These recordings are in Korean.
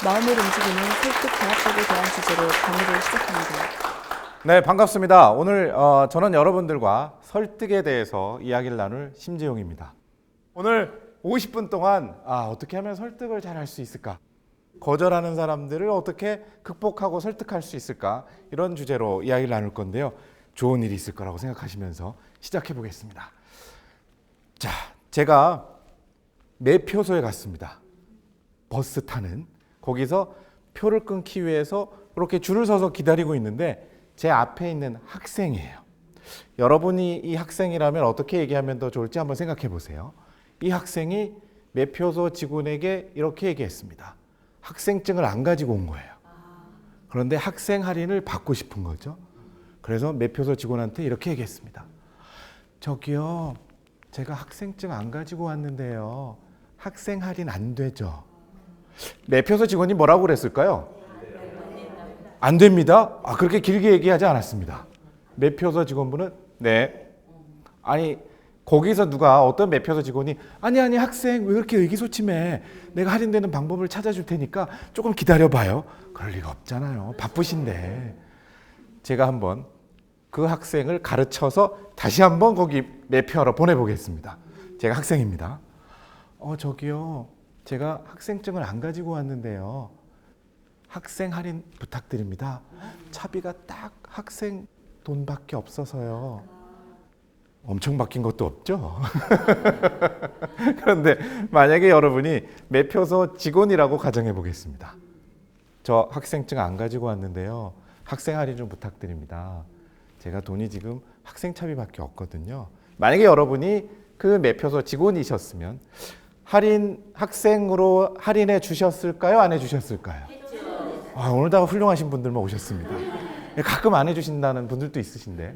마음을 움직이는 설득 대화법에 대한 주제로 강의를 시작합니다. 네, 반갑습니다. 오늘 저는 여러분들과 설득에 대해서 이야기를 나눌 심지용입니다. 오늘 50분 동안 어떻게 하면 설득을 잘 할 수 있을까? 거절하는 사람들을 어떻게 극복하고 설득할 수 있을까? 이런 주제로 이야기를 나눌 건데요. 좋은 일이 있을 거라고 생각하시면서 시작해 보겠습니다. 자, 제가 매표소에 갔습니다. 버스 타는. 거기서 표를 끊기 위해서 이렇게 줄을 서서 기다리고 있는데 제 앞에 있는 학생이에요. 여러분이 이 학생이라면 어떻게 얘기하면 더 좋을지 한번 생각해 보세요. 이 학생이 매표소 직원에게 이렇게 얘기했습니다. 학생증을 안 가지고 온 거예요. 그런데 학생 할인을 받고 싶은 거죠. 그래서 매표소 직원한테 이렇게 얘기했습니다. 저기요, 제가 학생증 안 가지고 왔는데요. 학생 할인 안 되죠? 매표소 직원이 뭐라고 그랬을까요? 안 됩니다. 그렇게 길게 얘기하지 않았습니다. 매표소 직원분은 네. 아니 거기서 누가 어떤 매표소 직원이 아니 학생 왜 그렇게 의기소침해? 내가 할인되는 방법을 찾아줄 테니까 조금 기다려봐요. 그럴 리가 없잖아요. 바쁘신데. 제가 한번 그 학생을 가르쳐서 다시 한번 거기 매표하러 보내보겠습니다. 제가 학생입니다. 저기요. 제가 학생증을 안 가지고 왔는데요. 학생 할인 부탁드립니다. 차비가 딱 학생 돈밖에 없어서요. 엄청 바뀐 것도 없죠. 그런데 만약에 여러분이 매표소 직원이라고 가정해 보겠습니다. 저 학생증 안 가지고 왔는데요. 학생 할인 좀 부탁드립니다. 제가 돈이 지금 학생 차비밖에 없거든요. 만약에 여러분이 그 매표소 직원이셨으면 학생으로 할인해 주셨을까요? 안 해주셨을까요? 오늘따라 훌륭하신 분들만 오셨습니다. 가끔 안 해주신다는 분들도 있으신데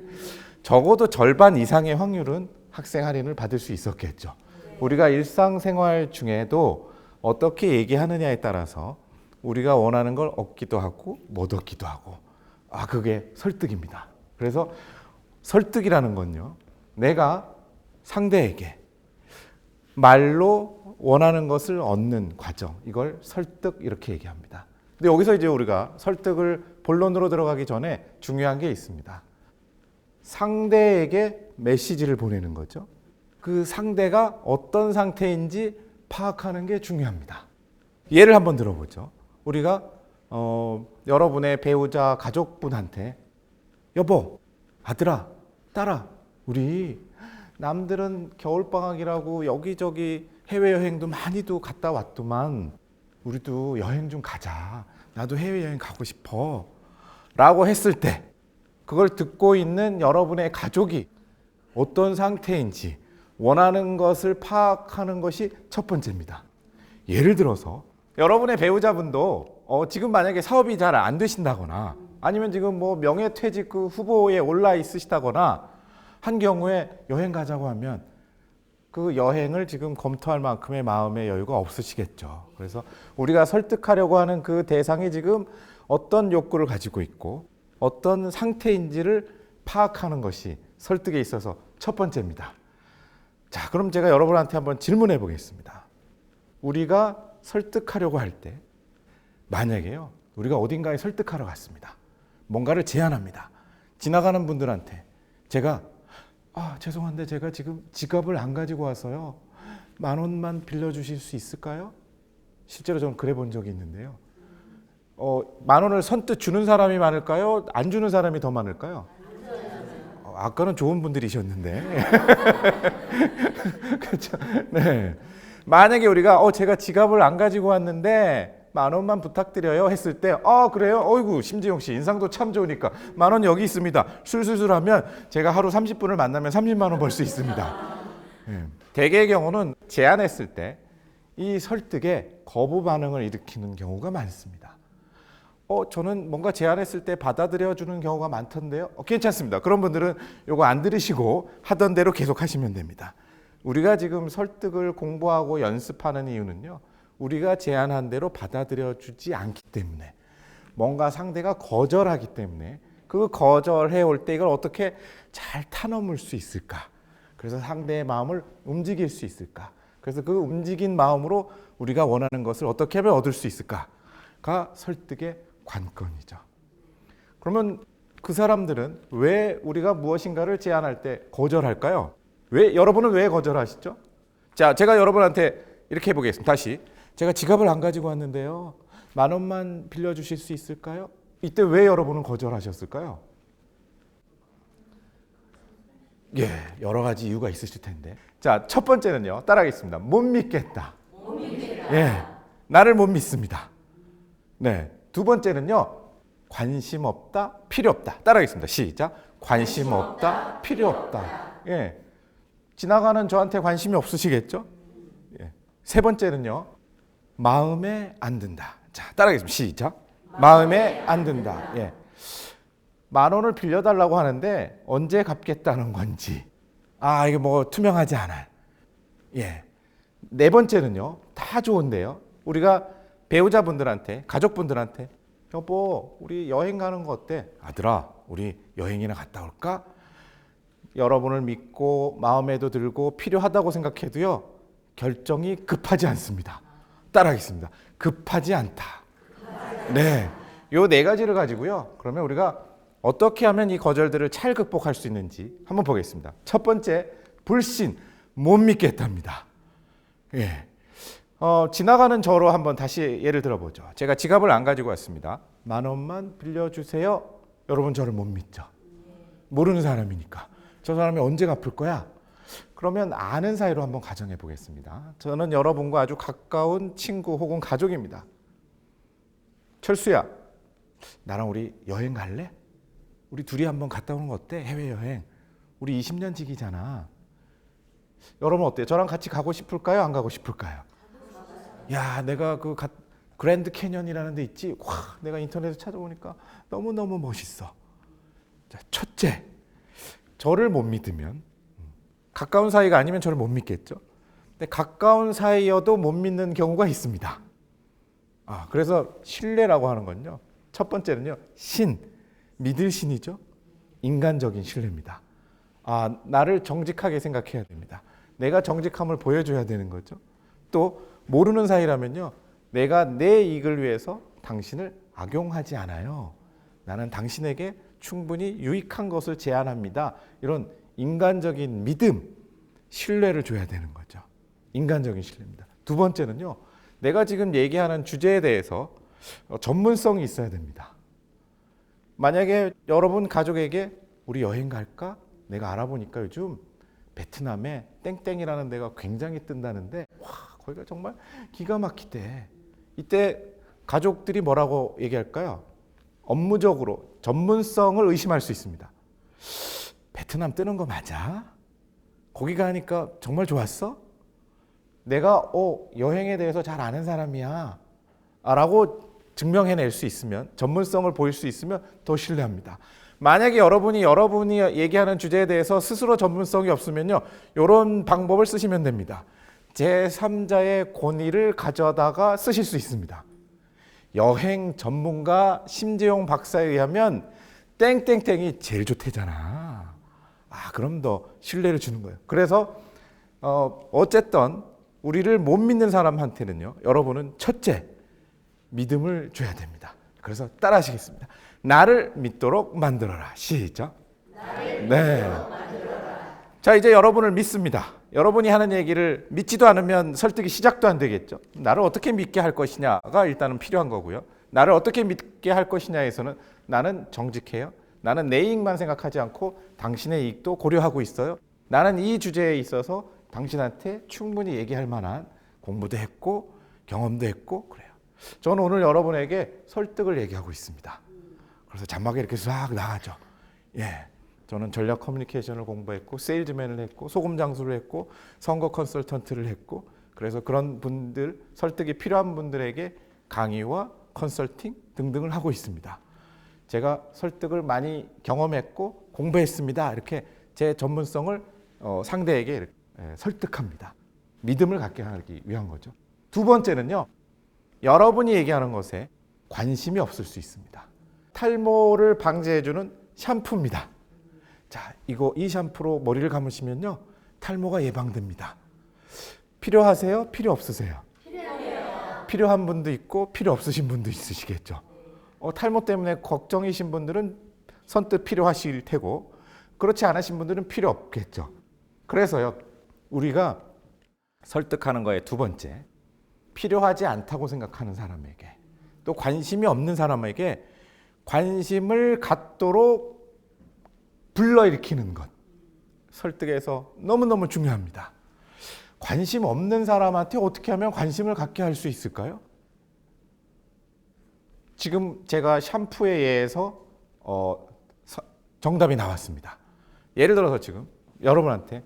적어도 절반 이상의 확률은 학생 할인을 받을 수 있었겠죠. 우리가 일상생활 중에도 어떻게 얘기하느냐에 따라서 우리가 원하는 걸 얻기도 하고 못 얻기도 하고 그게 설득입니다. 그래서 설득이라는 건요. 내가 상대에게 말로 원하는 것을 얻는 과정, 이걸 설득 이렇게 얘기합니다. 근데 여기서 이제 우리가 설득을 본론으로 들어가기 전에 중요한 게 있습니다. 상대에게 메시지를 보내는 거죠. 그 상대가 어떤 상태인지 파악하는 게 중요합니다. 예를 한번 들어보죠. 우리가 여러분의 배우자 가족분한테 여보, 아들아, 딸아, 우리 남들은 겨울방학이라고 여기저기 해외여행도 많이도 갔다 왔더만 우리도 여행 좀 가자. 나도 해외여행 가고 싶어. 라고 했을 때 그걸 듣고 있는 여러분의 가족이 어떤 상태인지 원하는 것을 파악하는 것이 첫 번째입니다. 예를 들어서 여러분의 배우자분도 지금 만약에 사업이 잘 안 되신다거나 아니면 지금 명예퇴직 후보에 올라 있으시다거나 한 경우에 여행 가자고 하면 그 여행을 지금 검토할 만큼의 마음의 여유가 없으시겠죠. 그래서 우리가 설득하려고 하는 그 대상이 지금 어떤 욕구를 가지고 있고 어떤 상태인지를 파악하는 것이 설득에 있어서 첫 번째입니다. 자, 그럼 제가 여러분한테 한번 질문해 보겠습니다. 우리가 설득하려고 할 때 만약에요. 우리가 어딘가에 설득하러 갔습니다. 뭔가를 제안합니다. 지나가는 분들한테 제가 죄송한데 제가 지금 지갑을 안 가지고 와서요. 10,000원만 빌려주실 수 있을까요? 실제로 저는 그래 본 적이 있는데요. 10,000원을 선뜻 주는 사람이 많을까요? 안 주는 사람이 더 많을까요? 아까는 좋은 분들이셨는데. 그렇죠. 네. 만약에 우리가 제가 지갑을 안 가지고 왔는데 10,000원만 부탁드려요 했을 때 그래요? 어이구 심지영 씨 인상도 참 좋으니까 10,000원 여기 있습니다. 술술술 하면 제가 하루 30분을 만나면 30만 원 벌 수 있습니다. 대개의 경우는 제안했을 때 이 설득에 거부 반응을 일으키는 경우가 많습니다. 저는 뭔가 제안했을 때 받아들여 주는 경우가 많던데요. 괜찮습니다. 그런 분들은 요거 안 들으시고 하던 대로 계속 하시면 됩니다. 우리가 지금 설득을 공부하고 연습하는 이유는요. 우리가 제안한 대로 받아들여 주지 않기 때문에 뭔가 상대가 거절하기 때문에 그 거절해 올 때 이걸 어떻게 잘 타넘을 수 있을까? 그래서 상대의 마음을 움직일 수 있을까? 그래서 그 움직인 마음으로 우리가 원하는 것을 어떻게 하면 얻을 수 있을까? 가 설득의 관건이죠. 그러면 그 사람들은 왜 우리가 무엇인가를 제안할 때 거절할까요? 여러분은 왜 거절하시죠? 자, 제가 여러분한테 이렇게 해보겠습니다. 다시. 제가 지갑을 안 가지고 왔는데요. 10,000원만 빌려주실 수 있을까요? 이때 왜 여러분은 거절하셨을까요? 예, 여러 가지 이유가 있으실 텐데. 자, 첫 번째는요. 따라하겠습니다. 못 믿겠다. 예, 나를 못 믿습니다. 네, 두 번째는요. 관심 없다, 필요 없다. 따라하겠습니다. 시작. 관심 없다, 필요 없다. 예, 지나가는 저한테 관심이 없으시겠죠? 예. 세 번째는요. 마음에 안 든다. 자, 따라하겠습니다. 시작. 마음에 안 든다. 예. 10,000원을 빌려달라고 하는데 언제 갚겠다는 건지. 이게 뭐 투명하지 않아요. 예. 네 번째는요. 다 좋은데요. 우리가 배우자분들한테, 가족분들한테 여보, 우리 여행 가는 거 어때? 아들아, 우리 여행이나 갔다 올까? 여러분을 믿고 마음에도 들고 필요하다고 생각해도요. 결정이 급하지 않습니다. 따라하겠습니다. 급하지 않다. 네, 요 네 가지를 가지고요. 그러면 우리가 어떻게 하면 이 거절들을 잘 극복할 수 있는지 한번 보겠습니다. 첫 번째, 불신, 못 믿겠답니다. 예. 지나가는 저로 한번 다시 예를 들어보죠. 제가 지갑을 안 가지고 왔습니다. 10,000원만 빌려주세요. 여러분 저를 못 믿죠. 모르는 사람이니까. 저 사람이 언제 갚을 거야? 그러면 아는 사이로 한번 가정해 보겠습니다. 저는 여러분과 아주 가까운 친구 혹은 가족입니다. 철수야, 나랑 우리 여행 갈래? 우리 둘이 한번 갔다 오는 거 어때? 해외여행. 우리 20년 지기잖아. 여러분 어때요? 저랑 같이 가고 싶을까요? 안 가고 싶을까요? 야, 내가 그 그랜드 캐년이라는 데 있지? 와, 내가 인터넷에 찾아보니까 너무너무 멋있어. 자, 첫째, 저를 못 믿으면, 가까운 사이가 아니면 저를 못 믿겠죠. 근데 가까운 사이여도 못 믿는 경우가 있습니다. 그래서 신뢰라고 하는 건요. 첫 번째는요. 믿을 신이죠. 인간적인 신뢰입니다. 나를 정직하게 생각해야 됩니다. 내가 정직함을 보여줘야 되는 거죠. 또 모르는 사이라면요. 내가 내 이익을 위해서 당신을 악용하지 않아요. 나는 당신에게 충분히 유익한 것을 제안합니다. 이런 인간적인 믿음, 신뢰를 줘야 되는 거죠. 인간적인 신뢰입니다. 두 번째는요. 내가 지금 얘기하는 주제에 대해서 전문성이 있어야 됩니다. 만약에 여러분 가족에게 우리 여행 갈까? 내가 알아보니까 요즘 베트남에 땡땡이라는 데가 굉장히 뜬다는데 와, 거기가 정말 기가 막히대. 이때 가족들이 뭐라고 얘기할까요? 업무적으로 전문성을 의심할 수 있습니다. 베트남 뜨는 거 맞아? 거기 가니까 정말 좋았어? 내가 여행에 대해서 잘 아는 사람이야 라고 증명해낼 수 있으면, 전문성을 보일 수 있으면 더 신뢰합니다. 만약에 여러분이 얘기하는 주제에 대해서 스스로 전문성이 없으면요, 이런 방법을 쓰시면 됩니다. 제3자의 권위를 가져다가 쓰실 수 있습니다. 여행 전문가 심재용 박사에 의하면 땡땡땡이 제일 좋대잖아. 그럼 더 신뢰를 주는 거예요. 그래서 어쨌든 우리를 못 믿는 사람한테는요, 여러분은 첫째, 믿음을 줘야 됩니다. 그래서 따라하시겠습니다. 나를 믿도록 만들어라. 시작. 네. 자, 이제 여러분을 믿습니다. 여러분이 하는 얘기를 믿지도 않으면 설득이 시작도 안 되겠죠. 나를 어떻게 믿게 할 것이냐가 일단은 필요한 거고요. 나를 어떻게 믿게 할 것이냐에서는 나는 정직해요. 나는 내 이익만 생각하지 않고 당신의 이익도 고려하고 있어요. 나는 이 주제에 있어서 당신한테 충분히 얘기할 만한 공부도 했고 경험도 했고 그래요. 저는 오늘 여러분에게 설득을 얘기하고 있습니다. 그래서 자막에 이렇게 싹 나가죠. 예, 저는 전략 커뮤니케이션을 공부했고 세일즈맨을 했고 소금 장수를 했고 선거 컨설턴트를 했고 그래서 그런 분들, 설득이 필요한 분들에게 강의와 컨설팅 등등을 하고 있습니다. 제가 설득을 많이 경험했고 공부했습니다. 이렇게 제 전문성을 상대에게 이렇게 설득합니다. 믿음을 갖게 하기 위한 거죠. 두 번째는요. 여러분이 얘기하는 것에 관심이 없을 수 있습니다. 탈모를 방지해주는 샴푸입니다. 자, 이 샴푸로 머리를 감으시면요. 탈모가 예방됩니다. 필요하세요? 필요 없으세요? 필요한 분도 있고 필요 없으신 분도 있으시겠죠. 탈모 때문에 걱정이신 분들은 선뜻 필요하실 테고 그렇지 않으신 분들은 필요 없겠죠. 그래서요, 우리가 설득하는 거에 두 번째, 필요하지 않다고 생각하는 사람에게 또 관심이 없는 사람에게 관심을 갖도록 불러일으키는 것, 설득에서 너무너무 중요합니다. 관심 없는 사람한테 어떻게 하면 관심을 갖게 할 수 있을까요? 지금 제가 샴푸에 의해서 정답이 나왔습니다. 예를 들어서 지금 여러분한테,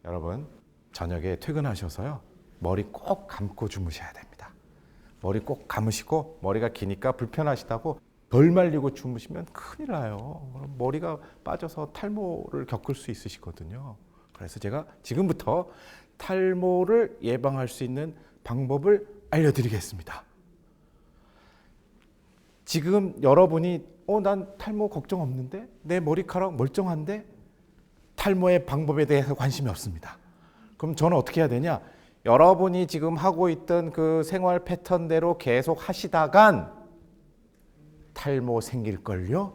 여러분 저녁에 퇴근하셔서요, 머리 꼭 감고 주무셔야 됩니다. 머리 꼭 감으시고, 머리가 기니까 불편하시다고 덜 말리고 주무시면 큰일 나요. 그럼 머리가 빠져서 탈모를 겪을 수 있으시거든요. 그래서 제가 지금부터 탈모를 예방할 수 있는 방법을 알려드리겠습니다. 지금 여러분이 난 탈모 걱정 없는데, 내 머리카락 멀쩡한데, 탈모의 방법에 대해서 관심이 없습니다. 그럼 저는 어떻게 해야 되냐? 여러분이 지금 하고 있던 그 생활 패턴대로 계속 하시다간 탈모 생길걸요?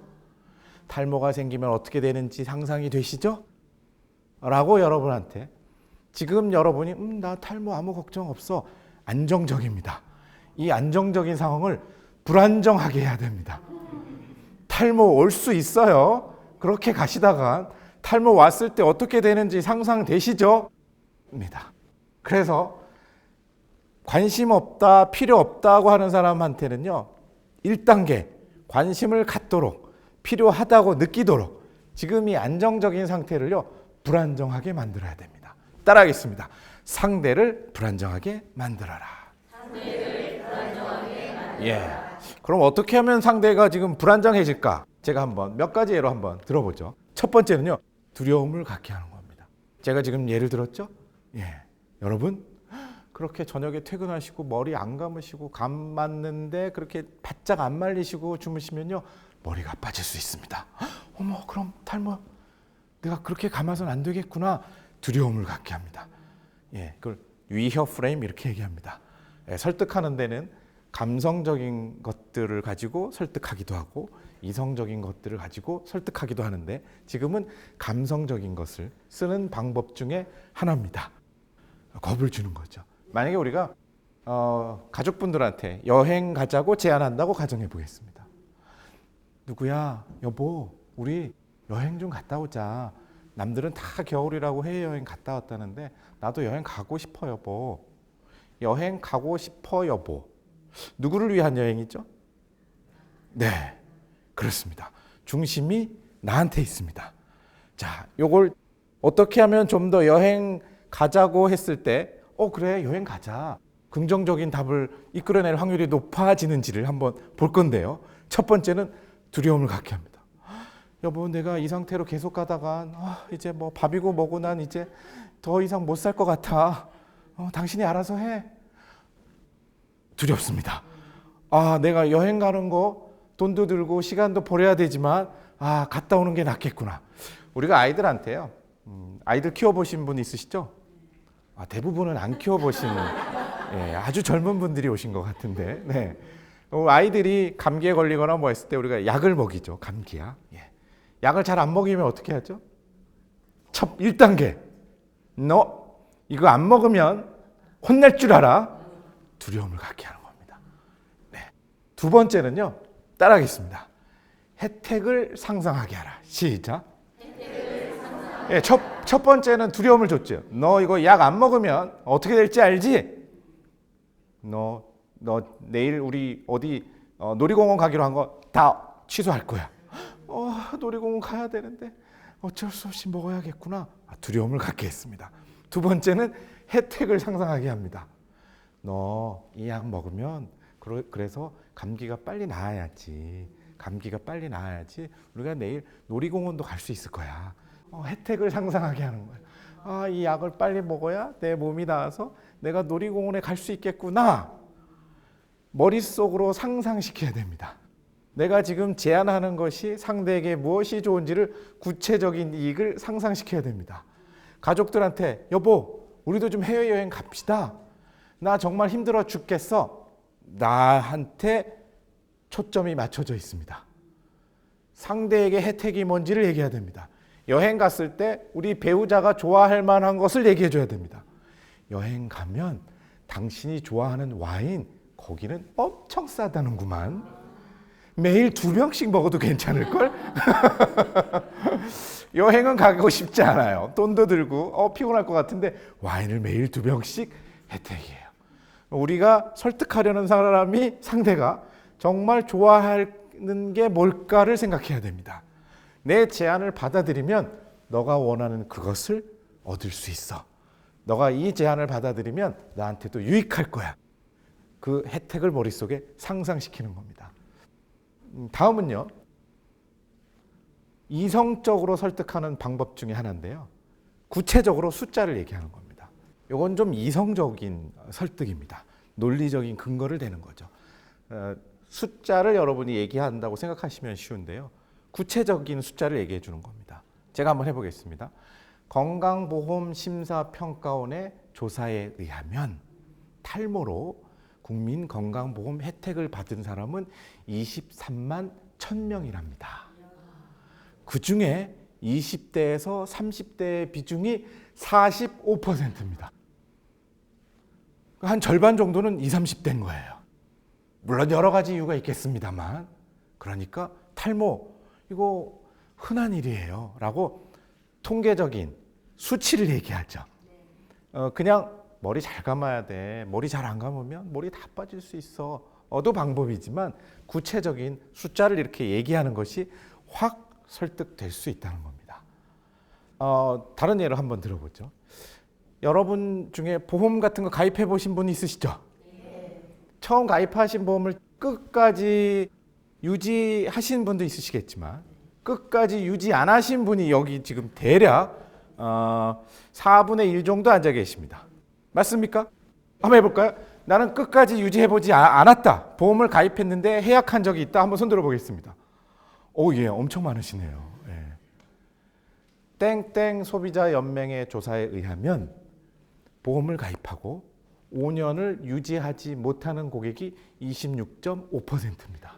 탈모가 생기면 어떻게 되는지 상상이 되시죠? 라고 여러분한테, 지금 여러분이 나 탈모 아무 걱정 없어, 안정적입니다. 이 안정적인 상황을 불안정하게 해야 됩니다. 탈모 올 수 있어요. 그렇게 가시다가 탈모 왔을 때 어떻게 되는지 상상되시죠? 입니다. 그래서 관심 없다, 필요 없다고 하는 사람한테는요, 1단계 관심을 갖도록, 필요하다고 느끼도록 지금 이 안정적인 상태를요, 불안정하게 만들어야 됩니다. 따라하겠습니다. 상대를 불안정하게 만들어라. 상대를 불안정하게 만들어라. 예. 그럼 어떻게 하면 상대가 지금 불안정해질까? 제가 한번 몇 가지 예로 한번 들어보죠. 첫 번째는요, 두려움을 갖게 하는 겁니다. 제가 지금 예를 들었죠? 예. 여러분, 그렇게 저녁에 퇴근하시고 머리 안 감으시고 감 맞는데 그렇게 바짝 안 말리시고 주무시면요, 머리가 빠질 수 있습니다. 어머, 그럼 탈모 내가 그렇게 감아서는 안 되겠구나. 두려움을 갖게 합니다. 예, 그걸 위협 프레임 이렇게 얘기합니다. 예, 설득하는 데는 감성적인 것들을 가지고 설득하기도 하고 이성적인 것들을 가지고 설득하기도 하는데, 지금은 감성적인 것을 쓰는 방법 중에 하나입니다. 겁을 주는 거죠. 만약에 우리가 가족분들한테 여행 가자고 제안한다고 가정해 보겠습니다. 누구야, 여보, 우리 여행 좀 갔다 오자. 남들은 다 겨울이라고 해외여행 갔다 왔다는데 나도 여행 가고 싶어, 여보. 여행 가고 싶어, 여보. 누구를 위한 여행이죠? 네, 그렇습니다. 중심이 나한테 있습니다. 자, 요걸 어떻게 하면 좀 더 여행 가자고 했을 때 그래, 여행 가자, 긍정적인 답을 이끌어낼 확률이 높아지는지를 한번 볼 건데요. 첫 번째는 두려움을 갖게 합니다. 여보, 내가 이 상태로 계속 가다가 이제 뭐 밥이고 뭐고 난 이제 더 이상 못 살 것 같아. 당신이 알아서 해. 두렵습니다. 내가 여행 가는 거 돈도 들고 시간도 버려야 되지만 갔다 오는 게 낫겠구나. 우리가 아이들한테요, 아이들 키워보신 분 있으시죠? 대부분은 안 키워보신 아주 젊은 분들이 오신 것 같은데, 네. 아이들이 감기에 걸리거나 뭐 했을 때 우리가 약을 먹이죠. 감기약. 예. 약을 잘 안 먹이면 어떻게 하죠? 1단계 너 이거 안 먹으면 혼낼 줄 알아. 두려움을 갖게 하는 겁니다. 네. 두 번째는요, 따라하겠습니다. 혜택을 상상하게 하라. 시작. 예, 첫 번째는 두려움을 줬죠. 너 이거 약 안 먹으면 어떻게 될지 알지? 너 내일 우리 어디 놀이공원 가기로 한 거 다 취소할 거야. 놀이공원 가야 되는데 어쩔 수 없이 먹어야겠구나. 두려움을 갖게 했습니다. 두 번째는 혜택을 상상하게 합니다. 너 이 약 먹으면 그래서 감기가 빨리 나아야지. 감기가 빨리 나아야지 우리가 내일 놀이공원도 갈 수 있을 거야. 혜택을 상상하게 하는 거예요. 이 약을 빨리 먹어야 내 몸이 나아서 내가 놀이공원에 갈 수 있겠구나. 머릿속으로 상상시켜야 됩니다. 내가 지금 제안하는 것이 상대에게 무엇이 좋은지를, 구체적인 이익을 상상시켜야 됩니다. 가족들한테 여보, 우리도 좀 해외여행 갑시다. 나 정말 힘들어 죽겠어. 나한테 초점이 맞춰져 있습니다. 상대에게 혜택이 뭔지를 얘기해야 됩니다. 여행 갔을 때 우리 배우자가 좋아할 만한 것을 얘기해 줘야 됩니다. 여행 가면 당신이 좋아하는 와인 거기는 엄청 싸다는구만. 매일 2병씩 먹어도 괜찮을걸? 여행은 가고 싶지 않아요. 돈도 들고 피곤할 것 같은데 와인을 매일 2병씩 혜택이에요. 우리가 설득하려는 사람이 상대가 정말 좋아하는 게 뭘까를 생각해야 됩니다. 내 제안을 받아들이면 너가 원하는 그것을 얻을 수 있어. 너가 이 제안을 받아들이면 나한테도 유익할 거야. 그 혜택을 머릿속에 상상시키는 겁니다. 다음은요. 이성적으로 설득하는 방법 중에 하나인데요. 구체적으로 숫자를 얘기하는 겁니다. 이건 좀 이성적인 설득입니다. 논리적인 근거를 대는 거죠. 숫자를 여러분이 얘기한다고 생각하시면 쉬운데요. 구체적인 숫자를 얘기해 주는 겁니다. 제가 한번 해보겠습니다. 건강보험심사평가원의 조사에 의하면 탈모로 국민건강보험 혜택을 받은 사람은 23만 1,000명이랍니다. 그 중에 20대에서 30대의 비중이 45%입니다. 한 절반 정도는 20, 30대인 거예요. 물론 여러 가지 이유가 있겠습니다만, 그러니까 탈모 이거 흔한 일이에요 라고 통계적인 수치를 얘기하죠. 그냥 머리 잘 감아야 돼, 머리 잘 안 감으면 머리 다 빠질 수 있어 도 방법이지만 구체적인 숫자를 이렇게 얘기하는 것이 확 설득될 수 있다는 겁니다. 다른 예를 한번 들어보죠. 여러분 중에 보험 같은 거 가입해 보신 분 있으시죠? 처음 가입하신 보험을 끝까지 유지하신 분도 있으시겠지만 끝까지 유지 안 하신 분이 여기 지금 대략 4분의 1 정도 앉아 계십니다. 맞습니까? 한번 해볼까요? 나는 끝까지 유지해보지 않았다. 보험을 가입했는데 해약한 적이 있다. 한번 손 들어보겠습니다. 예, 엄청 많으시네요. 예. 땡땡 소비자 연맹의 조사에 의하면 보험을 가입하고 5년을 유지하지 못하는 고객이 26.5%입니다.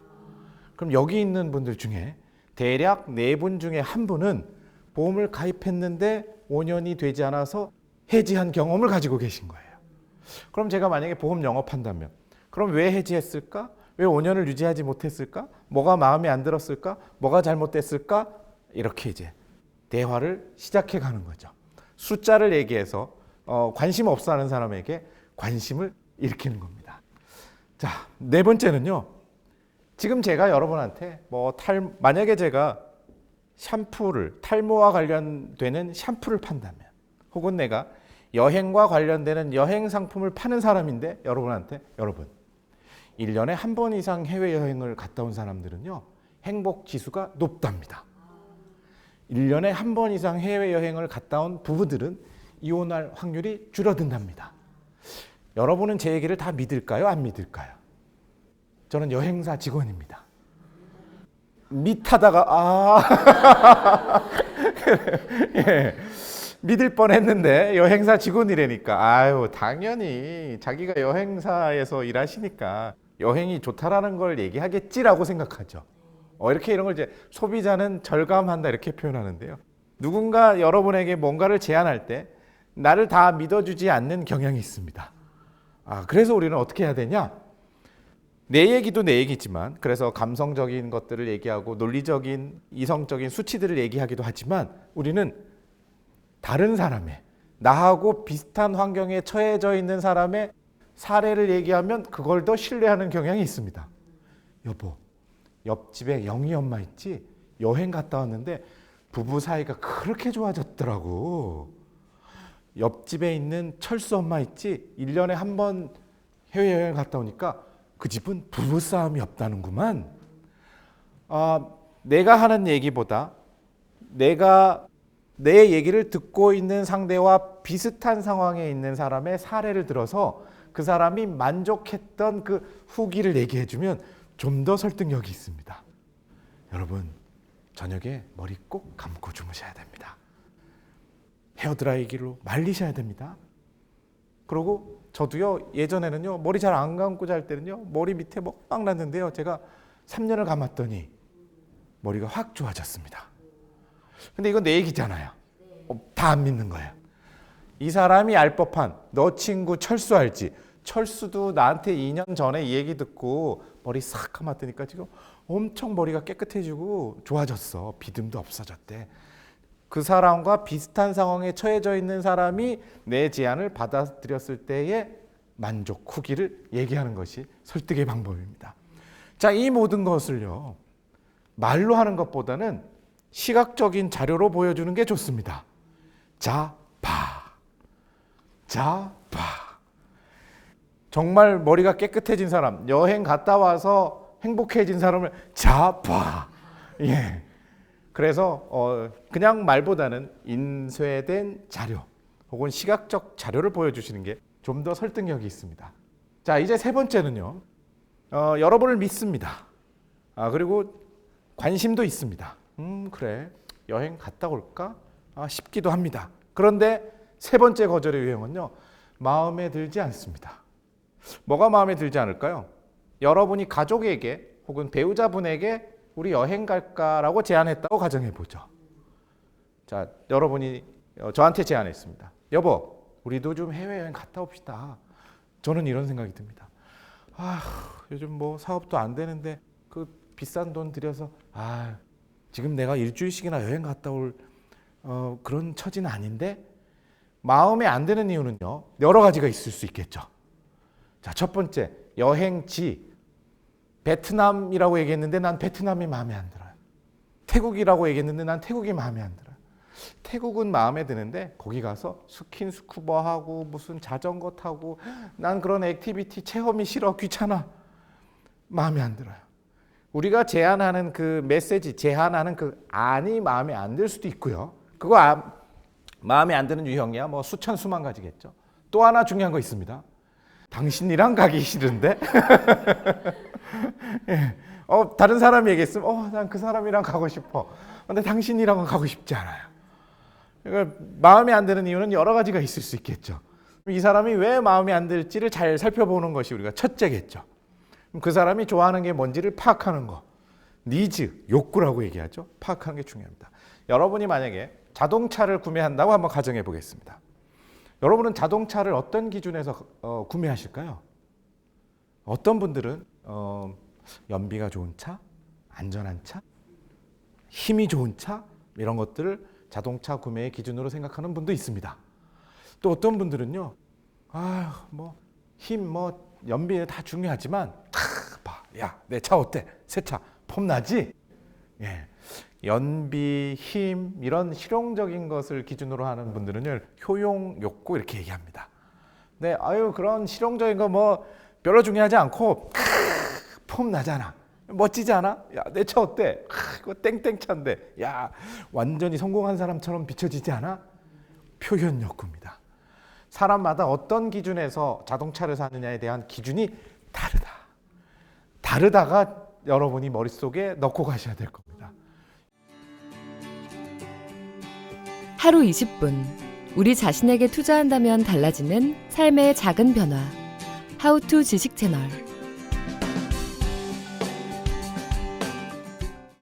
그럼 여기 있는 분들 중에 대략 4분 중에 1분은 보험을 가입했는데 5년이 되지 않아서 해지한 경험을 가지고 계신 거예요. 그럼 제가 만약에 보험 영업한다면 그럼 왜 해지했을까? 왜 5년을 유지하지 못했을까? 뭐가 마음에 안 들었을까? 뭐가 잘못됐을까? 이렇게 이제 대화를 시작해 가는 거죠. 숫자를 얘기해서 관심 없어 하는 사람에게 관심을 일으키는 겁니다. 자, 4번째는요. 지금 제가 여러분한테 만약에 제가 탈모와 관련되는 샴푸를 판다면 혹은 내가 여행과 관련되는 여행 상품을 파는 사람인데 여러분 1년에 한 번 이상 해외여행을 갔다 온 사람들은요 행복 지수가 높답니다. 1년에 한 번 이상 해외여행을 갔다 온 부부들은 이혼할 확률이 줄어든답니다. 여러분은 제 얘기를 다 믿을까요? 안 믿을까요? 저는 여행사 직원입니다. 밑하다가 예, 믿을 뻔했는데 여행사 직원이라니까 당연히 자기가 여행사에서 일하시니까 여행이 좋다라는 걸 얘기하겠지라고 생각하죠. 이렇게 이런 걸 이제 소비자는 절감한다 이렇게 표현하는데요. 누군가 여러분에게 뭔가를 제안할 때 나를 다 믿어주지 않는 경향이 있습니다. 그래서 우리는 어떻게 해야 되냐? 내 얘기도 내 얘기지만 그래서 감성적인 것들을 얘기하고 논리적인 이성적인 수치들을 얘기하기도 하지만 우리는 다른 사람의 나하고 비슷한 환경에 처해져 있는 사람의 사례를 얘기하면 그걸 더 신뢰하는 경향이 있습니다. 여보, 옆집에 영희 엄마 있지? 여행 갔다 왔는데 부부 사이가 그렇게 좋아졌더라고. 옆집에 있는 철수 엄마 있지? 1년에 한 번 해외여행 갔다 오니까 그 집은 부부싸움이 없다는구만. 내가 하는 얘기보다 내가 내 얘기를 듣고 있는 상대와 비슷한 상황에 있는 사람의 사례를 들어서 그 사람이 만족했던 그 후기를 얘기해주면 좀 더 설득력이 있습니다. 여러분, 저녁에 머리 꼭 감고 주무셔야 됩니다. 헤어드라이기로 말리셔야 됩니다. 그리고 저도요 예전에는요 머리 잘 안 감고 잘 때는요 머리 밑에 뭐 막 났는데요 제가 3년을 감았더니 머리가 확 좋아졌습니다. 근데 이건 내 얘기잖아요. 다 안 믿는 거예요. 이 사람이 알 법한 너 친구 철수 알지? 철수도 나한테 2년 전에 이 얘기 듣고 머리 싹 감았더니까 지금 엄청 머리가 깨끗해지고 좋아졌어. 비듬도 없어졌대. 그 사람과 비슷한 상황에 처해져 있는 사람이 내 제안을 받아들였을 때의 만족 후기를 얘기하는 것이 설득의 방법입니다. 자, 이 모든 것을요 말로 하는 것보다는 시각적인 자료로 보여주는 게 좋습니다. 자, 봐. 자, 봐. 정말 머리가 깨끗해진 사람, 여행 갔다 와서 행복해진 사람을 자, 봐. 예. 그래서 그냥 말보다는 인쇄된 자료 혹은 시각적 자료를 보여주시는 게 좀 더 설득력이 있습니다. 자, 이제 세 번째는요. 여러분을 믿습니다. 그리고 관심도 있습니다. 그래. 여행 갔다 올까? 싶기도 합니다. 그런데 세 번째 거절의 유형은요. 마음에 들지 않습니다. 뭐가 마음에 들지 않을까요? 여러분이 가족에게 혹은 배우자분에게 우리 여행 갈까라고 제안했다고 가정해 보죠. 자, 여러분이 저한테 제안했습니다. 여보, 우리도 좀 해외여행 갔다 옵시다. 저는 이런 생각이 듭니다. 요즘 뭐 사업도 안 되는데 그 비싼 돈 들여서 지금 내가 일주일씩이나 여행 갔다 올 그런 처지는 아닌데 마음에 안 드는 이유는요. 여러 가지가 있을 수 있겠죠. 자, 첫 번째, 여행지. 베트남이라고 얘기했는데 난 베트남이 마음에 안 들어요. 태국이라고 얘기했는데 난 태국이 마음에 안 들어요. 태국은 마음에 드는데 거기 가서 스킨스쿠버 하고 무슨 자전거 타고 난 그런 액티비티 체험이 싫어. 귀찮아. 마음에 안 들어요. 우리가 제안하는 그 메시지, 제안하는 그 안이 마음에 안 들 수도 있고요. 그거 마음에 안 드는 유형이야 뭐 수천 수만 가지겠죠. 또 하나 중요한 거 있습니다. 당신이랑 가기 싫은데? 예. 다른 사람이 얘기했으면 난 그 사람이랑 가고 싶어. 근데 당신이랑은 가고 싶지 않아요. 그러니까 마음에 안 드는 이유는 여러 가지가 있을 수 있겠죠. 이 사람이 왜 마음에 안 들지를 잘 살펴보는 것이 우리가 첫째겠죠. 그 사람이 좋아하는 게 뭔지를 파악하는 거. 니즈, 욕구라고 얘기하죠. 파악하는 게 중요합니다. 여러분이 만약에 자동차를 구매한다고 한번 가정해 보겠습니다. 여러분은 자동차를 어떤 기준에서 구매하실까요? 어떤 분들은 연비가 좋은 차, 안전한 차, 힘이 좋은 차 이런 것들을 자동차 구매의 기준으로 생각하는 분도 있습니다. 또 어떤 분들은요, 힘, 연비 다 중요하지만 봐, 야, 내 차 어때? 새 차 폼나지? 예. 연비, 힘 이런 실용적인 것을 기준으로 하는 분들은요 효용, 욕구 이렇게 얘기합니다. 네, 그런 실용적인 거 뭐 별로 중요하지 않고 폼 나잖아, 멋지지 않아? 야, 내 차 어때? 이거 땡땡차인데, 야, 완전히 성공한 사람처럼 비춰지지 않아? 표현 욕구입니다. 사람마다 어떤 기준에서 자동차를 사느냐에 대한 기준이 다르다가 여러분이 머릿속에 넣고 가셔야 될 겁니다. 하루 20분, 우리 자신에게 투자한다면 달라지는 삶의 작은 변화. 하우투 지식 채널.